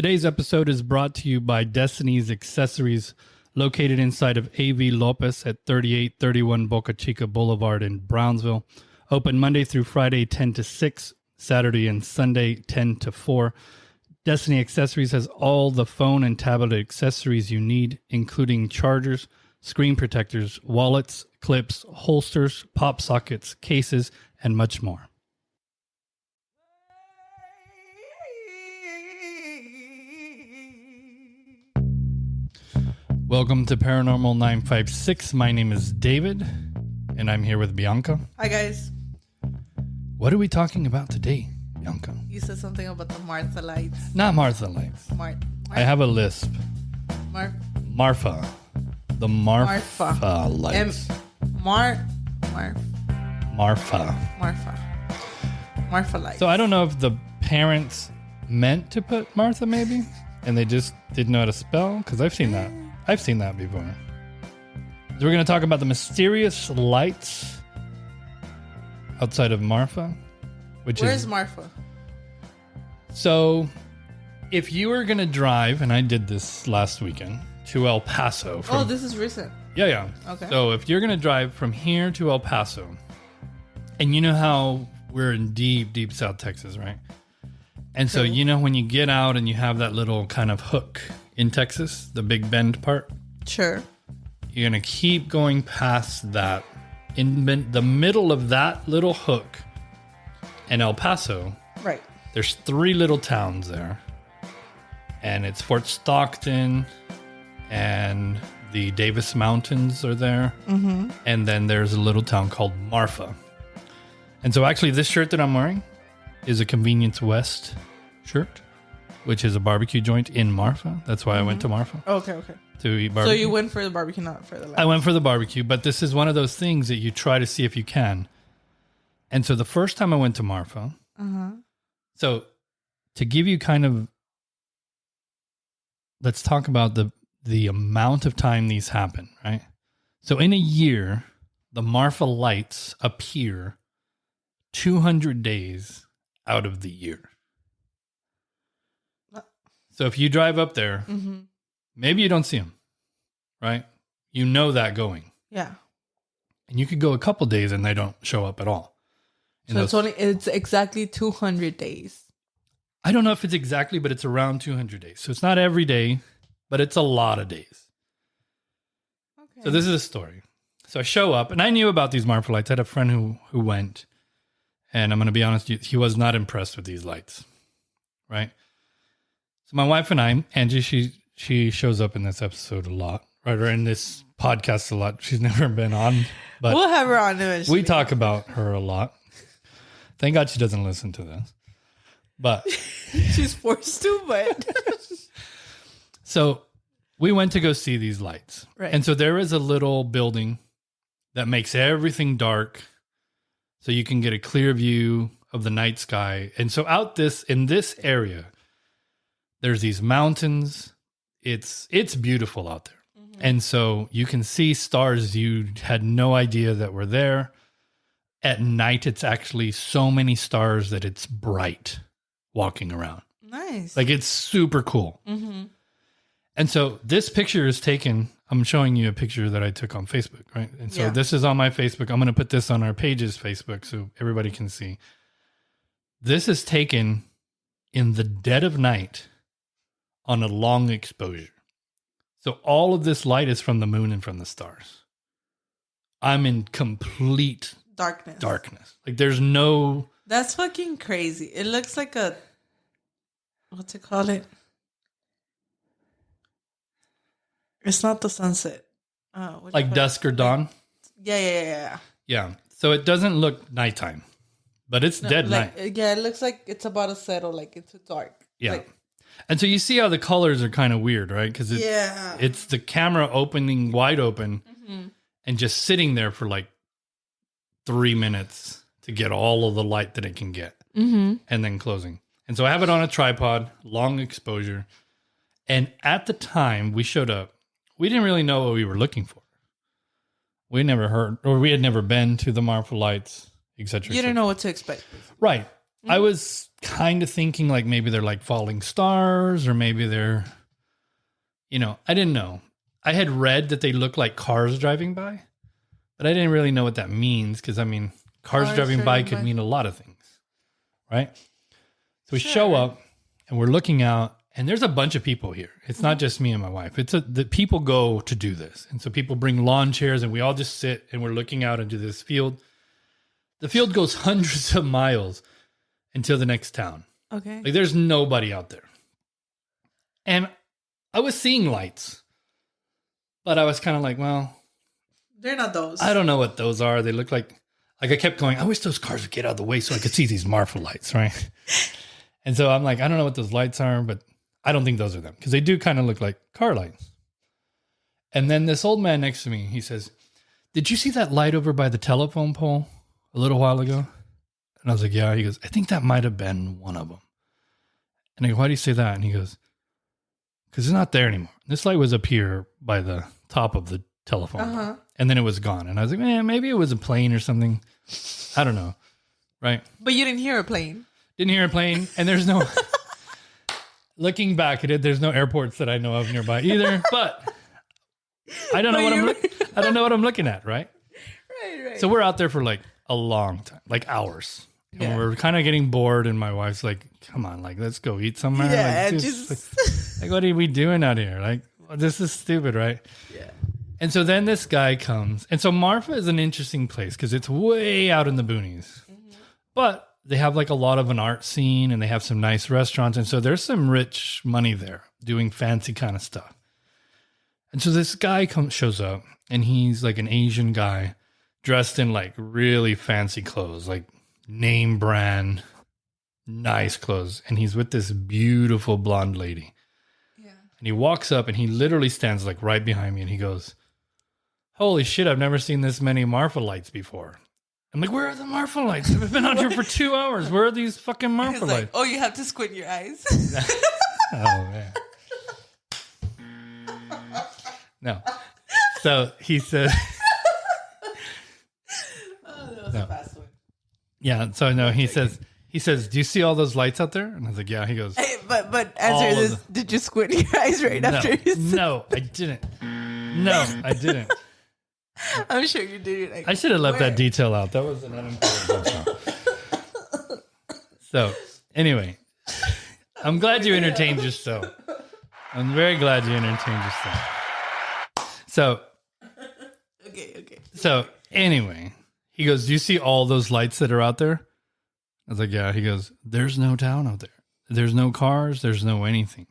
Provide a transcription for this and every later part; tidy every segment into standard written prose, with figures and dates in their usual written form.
Today's episode is brought to you by Destiny's Accessories, located inside of A.V. Lopez at 3831 Boca Chica Boulevard in Brownsville. Open Monday through Friday, 10 to 6, Saturday and Sunday, 10 to 4. Destiny Accessories has all the phone and tablet accessories you need, including chargers, screen protectors, wallets, clips, holsters, pop sockets, cases, and much more. Welcome to Paranormal 956. My name is David, and I'm here with Bianca. Hi, guys. What are we talking about today, Bianca? You said something about the Marfa Lights. Not Martha Lights. I have a lisp. Marfa. The Marfa Lights. Marfa Lights. So I don't know if the parents meant to put Martha maybe, and they just didn't know how to spell, because I've seen that. I've seen that before. So we're going to talk about the mysterious lights outside of Marfa. Where's Marfa? So if you were going to drive, and I did this last weekend, to El Paso. This is recent. Yeah. Okay. So if you're going to drive from here to El Paso, and you know how we're in deep South Texas, right? And so, you know, when you get out and you have that little kind of hook in Texas, the Big Bend part. Sure. You're going to keep going past that. In the middle of that little hook in El Paso, right? There's 3 little towns there. And it's Fort Stockton, and the Davis Mountains are there. Mm-hmm. And then there's a little town called Marfa. And so actually this shirt that I'm wearing is a Convenience West shirt, which is a barbecue joint in Marfa. That's why I went to Marfa. Okay. To eat barbecue. So you went for the barbecue, not for the lights. I went for the barbecue, but this is one of those things that you try to see if you can. And so the first time I went to Marfa, so to give you kind of, let's talk about the amount of time these happen, right? So in a year, the Marfa Lights appear 200 days out of the year. So if you drive up there, maybe you don't see them, right? You know that going. Yeah. And you could go a couple days and they don't show up at all. So it's exactly 200 days. I don't know if it's exactly, but it's around 200 days. So it's not every day, but it's a lot of days. Okay. So this is a story. So I show up, and I knew about these Marfa Lights. I had a friend who went, and I'm going to be honest, he was not impressed with these lights, right? So my wife and I, Angie, she shows up in this episode a lot, right? Or in this podcast a lot. She's never been on, but we'll have her on eventually. We talk about her a lot. Thank God she doesn't listen to this. But she's forced to, but so we went to go see these lights. Right. And so there is a little building that makes everything dark so you can get a clear view of the night sky. And so in this area, there's these mountains. It's beautiful out there. Mm-hmm. And so you can see stars you had no idea that were there. At night, it's actually so many stars that it's bright walking around. Nice. Like, it's super cool. Mm-hmm. And so this picture is taken. I'm showing you a picture that I took on Facebook, right? And so This is on my Facebook. I'm going to put this on our page's Facebook so everybody can see. This is taken in the dead of night on a long exposure. So all of this light is from the moon and from the stars. I'm in complete darkness. Like, there's no... That's fucking crazy. It looks like a... What's it called? It's not the sunset. Like dusk or dawn? Yeah. Yeah. So it doesn't look nighttime, but it's dead night. Yeah, it looks like it's about to settle. Like, it's dark. Yeah. And so you see how the colors are kind of weird, right? Because it's the camera opening wide open and just sitting there for like 3 minutes to get all of the light that it can get and then closing. And so I have it on a tripod, long exposure. And at the time we showed up, we didn't really know what we were looking for. We never heard, or we had never been to the Marfa Lights, etc. You didn't know what to expect. Right. I was kind of thinking like maybe they're like falling stars or maybe they're, I didn't know. I had read that they look like cars driving by, but I didn't really know what that means because, cars driving by could mean a lot of things, right? So we show up and we're looking out and there's a bunch of people here. It's not just me and my wife. The people go to do this. And so people bring lawn chairs and we all just sit and we're looking out into this field. The field goes hundreds of miles until the next town. Okay. Like there's nobody out there. And I was seeing lights, but I was kind of like, well, they're not those. I don't know what those are. They look like I kept going, I wish those cars would get out of the way so I could see these Marfa lights, right? And so I'm like, I don't know what those lights are, but I don't think those are them because they do kind of look like car lights. And then this old man next to me, he says, did you see that light over by the telephone pole a little while ago? And I was like, yeah. He goes, I think that might have been one of them. And I go, why do you say that? And he goes, because it's not there anymore. This light was up here by the top of the telephone pole, and then it was gone. And I was like, man, maybe it was a plane or something. I don't know. Right. But you didn't hear a plane. Didn't hear a plane. And there's no, looking back at it, there's no airports that I know of nearby either. But I don't know I don't know what I'm looking at. Right. Right. So we're out there for like a long time, like hours. And we're kind of getting bored. And my wife's like, come on, like, let's go eat somewhere. Yeah. Like, what are we doing out here? Like, this is stupid. Right. Yeah. And so then this guy comes. And so Marfa is an interesting place because it's way out in the boonies. But they have like a lot of an art scene and they have some nice restaurants. And so there's some rich money there doing fancy kind of stuff. And so this guy shows up and he's like an Asian guy dressed in like really fancy clothes, like name brand, nice clothes. And he's with this beautiful blonde lady. Yeah. And he walks up and he literally stands like right behind me and he goes, holy shit, I've never seen this many Marfa lights before. I'm like, where are the Marfa lights? I've been out here for 2 hours. Where are these fucking Marfa lights? Oh, you have to squint your eyes. Oh, man. No. So he said... that was a fast one. Yeah, so no, he says, do you see all those lights out there? And I was like, yeah. He goes... Hey, but answer this, did you squint your eyes after you said No, I didn't. No, I didn't. I'm sure you did. Like, I should have left that detail out. That was an unimportant detail. So, anyway, I'm glad you entertained yourself. I'm very glad you entertained yourself. So, okay. So, anyway, he goes, do you see all those lights that are out there? I was like, yeah. He goes, there's no town out there. There's no cars. There's no anything.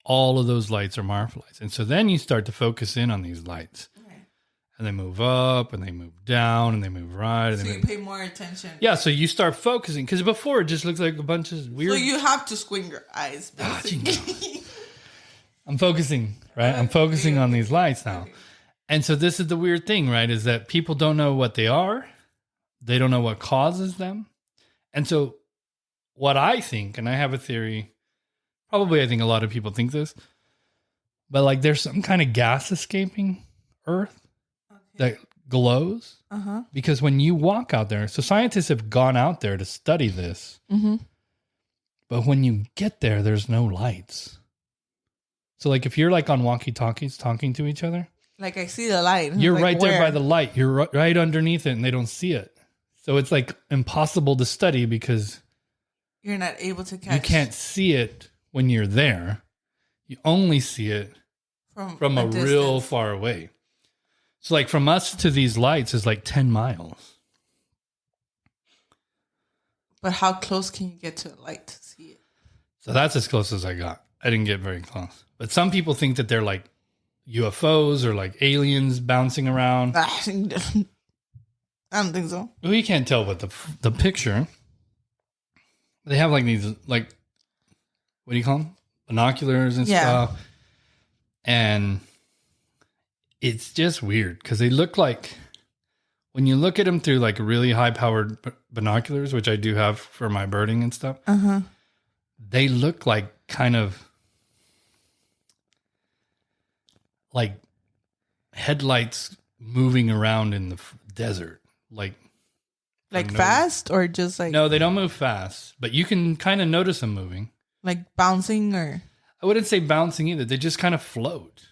All of those lights are Marfa lights. And so then you start to focus in on these lights. And they move up and they move down and they move right. And so you pay more attention. Yeah, so you start focusing. Because before it just looks like a bunch of weird... So you have to squint your eyes, basically. I'm focusing, right? I'm focusing on these lights now. And so this is the weird thing, right? Is that people don't know what they are. They don't know what causes them. And so what I think, and I have a theory, probably I think a lot of people think this, but like there's some kind of gas escaping Earth that glows. Because when you walk out there, so scientists have gone out there to study this, but when you get there, there's no lights. So like if you're like on walkie-talkies talking to each other, like I see the light. You're like, right there by the light. You're right underneath it and they don't see it. So it's like impossible to study because you're not able to catch. You can't see it when you're there. You only see it from a real far away. So like from us to these lights is like 10 miles. But how close can you get to a light to see it? So that's as close as I got. I didn't get very close. But some people think that they're like UFOs or like aliens bouncing around. I don't think so. Well, you can't tell with the picture. They have like these, like, what do you call them? Binoculars and stuff. And it's just weird because they look like, when you look at them through like really high powered binoculars, which I do have for my birding and stuff, they look like kind of like headlights moving around in the desert. Like Like fast or just like... No, they don't move fast, but you can kind of notice them moving. Like bouncing or... I wouldn't say bouncing either. They just kind of float.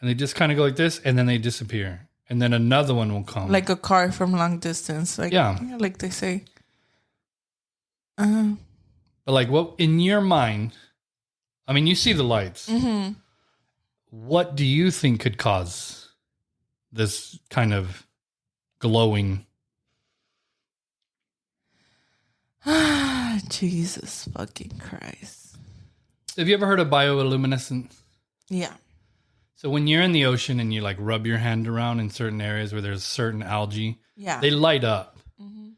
And they just kind of go like this, and then they disappear. And then another one will come. Like a car from long distance. Like, yeah. Like they say. But like, what in your mind... I mean, you see the lights. Mm-hmm. What do you think could cause this kind of glowing? Jesus fucking Christ. Have you ever heard of bioluminescence? Yeah. So when you're in the ocean and you like rub your hand around in certain areas where there's certain algae, they light up. Mm-hmm.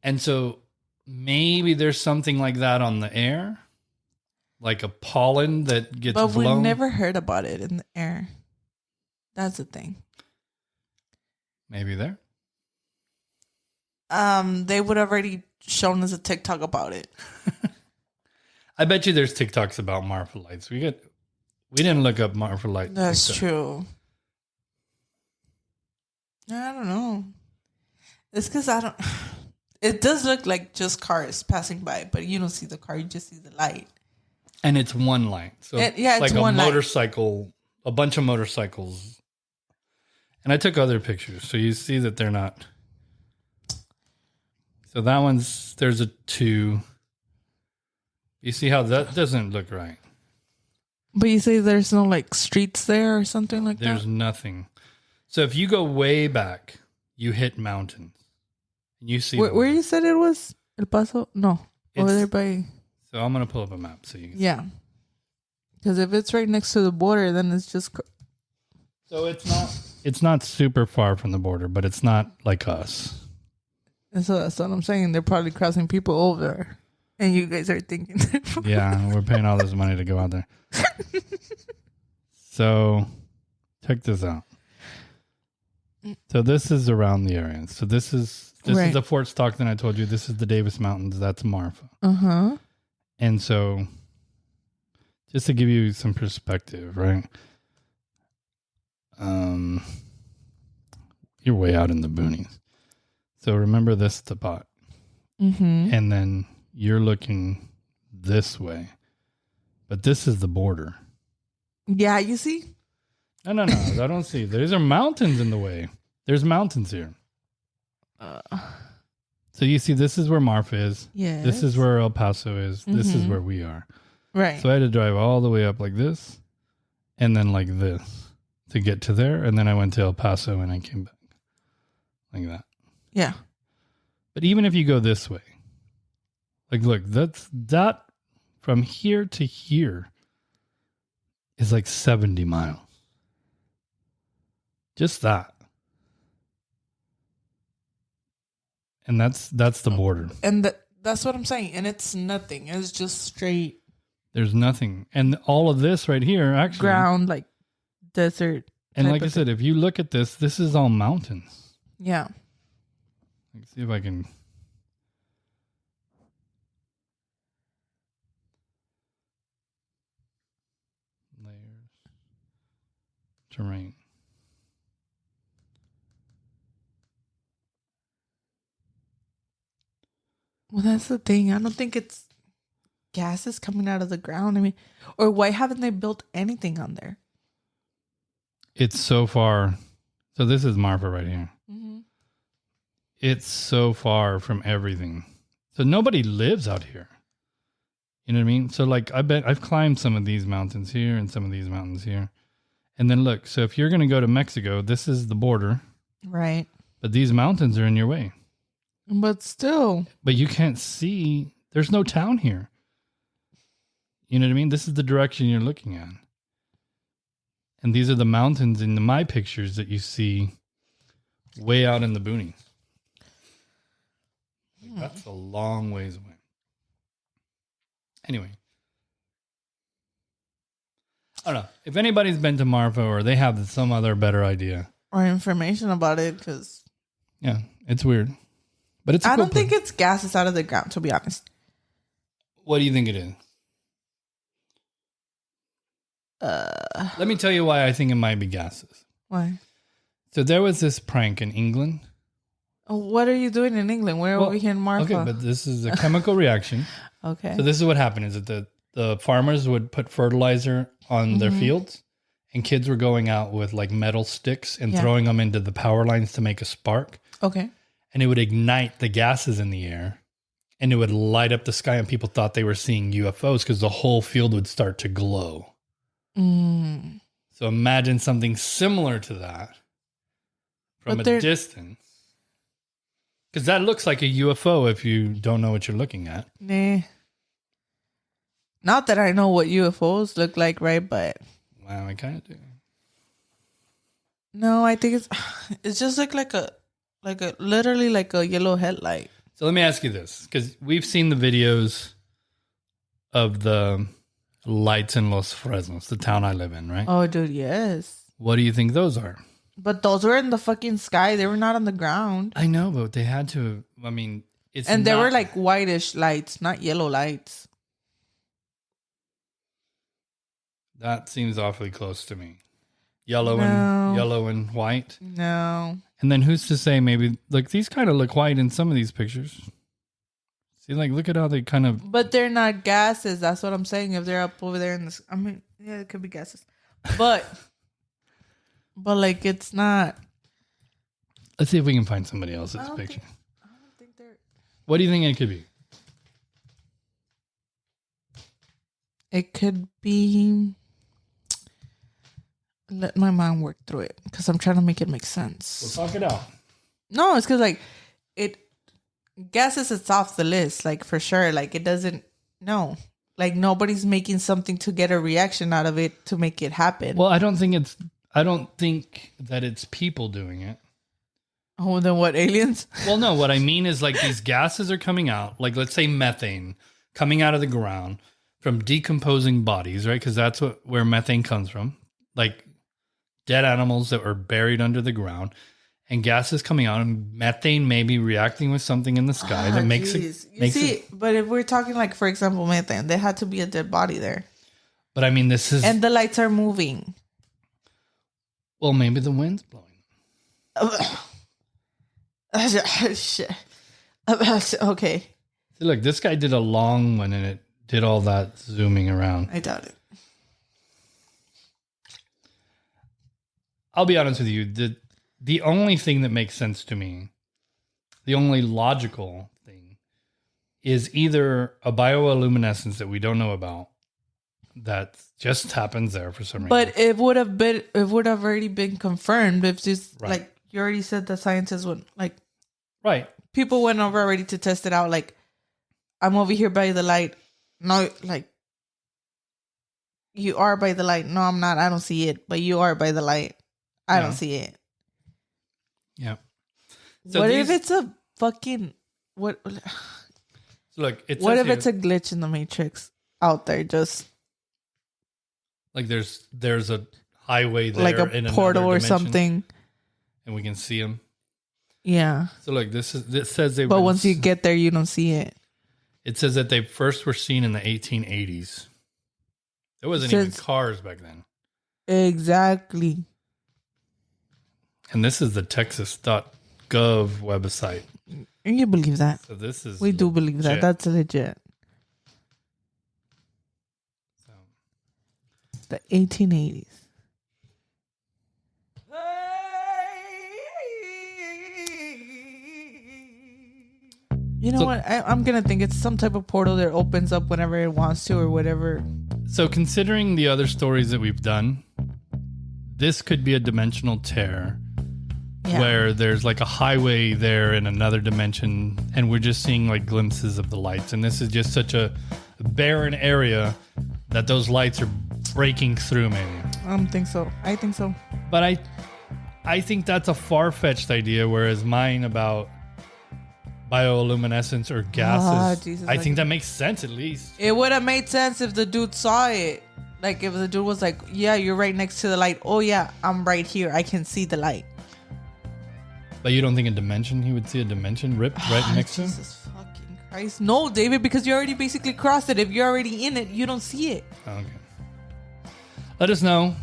And so maybe there's something like that on the air. Like a pollen that gets blown. But we never heard about it in the air. That's the thing. Maybe there. They would have already shown us a TikTok about it. I bet you there's TikToks about Marfa Lights. We didn't look up Marfa Lights. That's true. I don't know. It's because I don't... It does look like just cars passing by, but you don't see the car. You just see the light. And it's one light. So it's like a one motorcycle, light. A bunch of motorcycles. And I took other pictures. So you see that they're not. So that one's, there's a 2. You see how that doesn't look right. But you say there's no like streets there or something like that? There's nothing. So if you go way back, you hit mountains. You see. Where you said it was? El Paso? No. Over there by... So I'm going to pull up a map so you can see. Because if it's right next to the border, then it's just... So it's not super far from the border, but it's not like us. And so that's what I'm saying. They're probably crossing people over. And you guys are thinking... Yeah, we're paying all this money to go out there. So check this out. So this is around the area. So this is the Fort Stockton I told you. This is the Davis Mountains. That's Marfa. Uh-huh. And so, just to give you some perspective, right? You're way out in the boonies. So remember this spot. Mm-hmm. And then you're looking this way. But this is the border. Yeah, you see? No. I don't see. These are mountains in the way. There's mountains here. So you see, this is where Marfa is. Yeah. This is where El Paso is. Mm-hmm. This is where we are. Right. So I had to drive all the way up like this, and then like this to get to there, and then I went to El Paso and I came back like that. Yeah. But even if you go this way, like look, that from here to here is like 70 miles. Just that. And that's the border. And that's what I'm saying. And it's nothing. It's just straight. There's nothing. And all of this right here, actually. Ground, like desert. And like I said, if you look at this is all mountains. Yeah. Let's see if I can. Layers. Terrain. Well, that's the thing. I don't think it's gases coming out of the ground. I mean, or why haven't they built anything on there? It's so far. So this is Marfa right here. Mm-hmm. It's so far from everything. So nobody lives out here. You know what I mean? So like, I bet I've climbed some of these mountains here and some of these mountains here. And then look, so if you're going to go to Mexico, this is the border. Right. But these mountains are in your way. But still. But you can't see. There's no town here. You know what I mean? This is the direction you're looking at. And these are the mountains in my pictures that you see way out in the boonies. That's a long ways away. Anyway. I don't know. If anybody's been to Marfa or they have some other better idea. Or information about it, because... Yeah, it's weird. But it's I don't think it's gases out of the ground, to be honest. What do you think it is? Let me tell you why I think it might be gases. Why? So there was this prank in England. What are you doing in England? Where are we here in Marfa? Okay, but this is a chemical reaction. Okay. So this is what happened: is that the farmers would put fertilizer on their fields, and kids were going out with like metal sticks and throwing them into the power lines to make a spark. Okay. And it would ignite the gases in the air, and it would light up the sky, and people thought they were seeing UFOs because the whole field would start to glow. Mm. So imagine something similar to that from a distance. Because that looks like a UFO if you don't know what you're looking at. Nah. Not that I know what UFOs look like, right? But wow, I kind of do. No, I think it's just like a literally like a yellow headlight. So let me ask you this, because we've seen the videos of the lights in Los Fresnos, the town I live in, right? Oh, dude, yes. What do you think those are? But those were in the fucking sky. They were not on the ground. I know, but they had to. I mean, it's and they were like whitish lights, not yellow lights. That seems awfully close to me. Yellow and white. No. And then who's to say maybe like these kind of look white in some of these pictures. See, like look at how they kind of. But they're not gases. That's what I'm saying. If they're up over there in this, I mean, yeah, it could be gases, but like it's not. Let's see if we can find somebody else's picture. I don't think they're. What do you think it could be? It could be. Let my mind work through it because I'm trying to make it make sense. We'll talk it out. No, it's because like it gases. It's off the list, like for sure. Like it doesn't. No, like nobody's making something to get a reaction out of it to make it happen. Well, I don't think that it's people doing it. Oh, then what, aliens? Well, no, what I mean is like these gases are coming out, like let's say methane coming out of the ground from decomposing bodies, right? Because that's where methane comes from, like dead animals that were buried under the ground, and gases coming out, and methane may be reacting with something in the sky that makes it. But if we're talking like, for example, methane, there had to be a dead body there. But I mean, this is... And the lights are moving. Well, maybe the wind's blowing. Shit. Okay. See, look, this guy did a long one and it did all that zooming around. I doubt it. I'll be honest with you. The only thing that makes sense to me, the only logical thing, is either a bioluminescence that we don't know about that just happens there for some reason. But it would have already been confirmed if this, like you already said, the scientists would like. Right. People went over already to test it out. Like, I'm over here by the light. No, like, you are by the light. No, I'm not. I don't see it. But you are by the light. I don't see it. Yeah. So what if it's a fucking what? So look, what if it's a glitch in the Matrix out there? Just like there's a highway there, like a portal or something, and we can see them. Yeah. So look, this says they. But once you get there, you don't see it. It says that they first were seen in the 1880s. There wasn't even cars back then. Exactly. And this is the Texas.gov website. And you believe that? So this is... We do believe that. That's legit. So. The 1880s. You know what? I'm going to think it's some type of portal that opens up whenever it wants to or whatever. So considering the other stories that we've done, this could be a dimensional tear where there's like a highway there in another dimension and we're just seeing like glimpses of the lights. And this is just such a barren area that those lights are breaking through maybe. I don't think so. I think so. But I think that's a far-fetched idea, whereas mine about bioluminescence or gases, I think that makes sense at least. It would have made sense if the dude saw it. Like if the dude was like, yeah, you're right next to the light. Oh yeah, I'm right here. I can see the light. But you don't think he would see a dimension ripped right next to him? Jesus fucking Christ. No, David, because you already basically crossed it. If you're already in it, you don't see it. Okay. Let us know.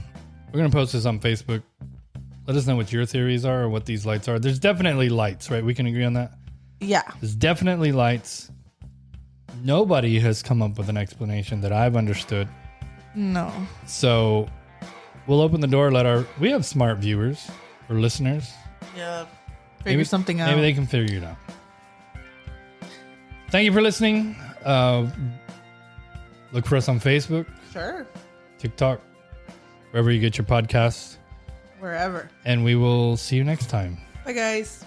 We're going to post this on Facebook. Let us know what your theories are or what these lights are. There's definitely lights, right? We can agree on that? Yeah. There's definitely lights. Nobody has come up with an explanation that I've understood. No. So we'll open the door. We have smart viewers or listeners. Yeah. Figure something out. Maybe they can figure it out. Thank you for listening. Look for us on Facebook. Sure. TikTok. Wherever you get your podcasts. Wherever. And we will see you next time. Bye, guys.